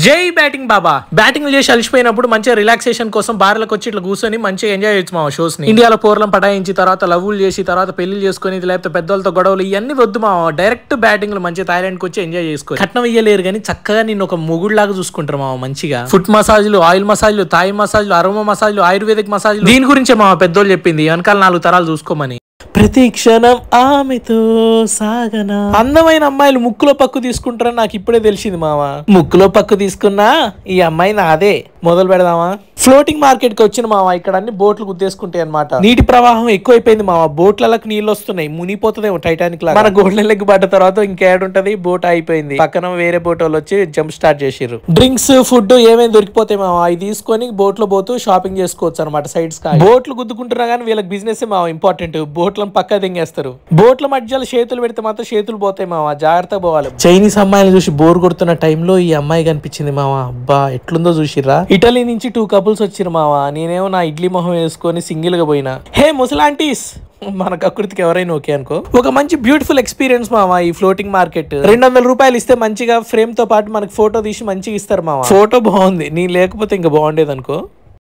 జై బ్యాటింగ్ బాబా. బ్యాటింగ్ చేసి అలిసిపోయినప్పుడు మంచిగా రిలాక్సేషన్ కోసం బార్లకు వచ్చి ఇట్లా కూర్చొని మంచిగా ఎంజాయ్ చేయొచ్చు మా షోస్ ని. ఇండియాలో పోర్లం పటాయించి తర్వాత లవ్వులు చేసి తర్వాత పెళ్లి చేసుకుని లేకపోతే పెద్దలతో గొడవలు ఇవన్నీ వద్దు మా. డైరెక్ట్ బ్యాటింగ్ లో మంచిగా థాయిలాండ్ కి వచ్చి ఎంజాయ్ చేసుకో. కట్నం ఇయ్యలేరు కానీ చక్కగా నిన్ను ఒక మొగుడులాగా చూసుకుంటారు మా. మంచిగా ఫుట్ మసాజ్లు, ఆయిల్ మసాజ్లు, థాయ్ మసాజ్లు, అరోమా మసాజ్లు, ఆయుర్వేదిక్ మసాజ్లు, దీని గురించే మా పెద్దోళ్ళు చెప్పింది వెనకాల 4 తరాలు చూసుకోమని. ప్రతి క్షణం ఆమెతో సాగనా. అందమైన అమ్మాయిలు ముక్కులో పక్కు తీసుకుంటారని నాకు ఇప్పుడే తెలిసింది మామ. ముక్కులో పక్కు తీసుకున్నా ఈ అమ్మాయి నాదే. మొదలు పెడదామా? ఫ్లోటింగ్ మార్కెట్ కి వచ్చిన మామ. ఇక్కడ అన్ని బోట్లు గుద్దేసుకుంటాయి అనమాట. నీటి ప్రవాహం ఎక్కువైపోయింది మామ. బోట్లకు నీళ్ళు వస్తున్నాయి. మునిపోతుందేమో టైటానిక్ లాగా. మన గోల్డెన్ లెగ్ పడ్డ తర్వాత ఇంకేడుంటది, బోట్ అయిపోయింది. పక్కన వేరే బోట్ వాళ్ళు వచ్చి జంప్ స్టార్ట్ చేసిర్రు. డ్రింక్స్, ఫుడ్ ఏమేమి దొరికిపోతాయి మామ. అవి తీసుకొని బోట్ లో పోతూ షాపింగ్ చేసుకోవచ్చు అనమాట. సైడ్స్ బోట్లు గుద్దుకుంటున్నా కానీ వీళ్ళకి బిజినెస్ మామ ఇంపార్టెంట్. బోట్లను పక్క దింగేస్తారు. బోట్ల మధ్యలో చేతులు పెడితే మాత్రం చేతులు పోతాయి మామ. జాగ్రత్తగా పోవాలి. చైనీస్ అమ్మాయిని చూసి బోర్ కొడుతున్న టైంలో ఈ అమ్మాయి కనిపించింది మామ. అబ్బా ఎట్లుందో చూసిర్రా. ఇటలీ నుంచి 2 కపుల్స్ వచ్చిరు మావా. నేనేమో నా ఇడ్లీ మొహం వేసుకొని సింగిల్ గా పోయినా. హే ముసలాంటీస్, మన కకృతికి ఎవరైనా ఓకే అనుకో. ఒక మంచి బ్యూటిఫుల్ ఎక్స్పీరియన్స్ మావా ఈ ఫ్లోటింగ్ మార్కెట్. 200 రూపాయలు ఇస్తే మంచిగా ఫ్రేమ్ తో పాటు మనకి ఫోటో తీసి మంచిగా ఇస్తారు మావా. ఫోటో బాగుంది, నీ లేకపోతే ఇంకా బాగుండేది అనుకో.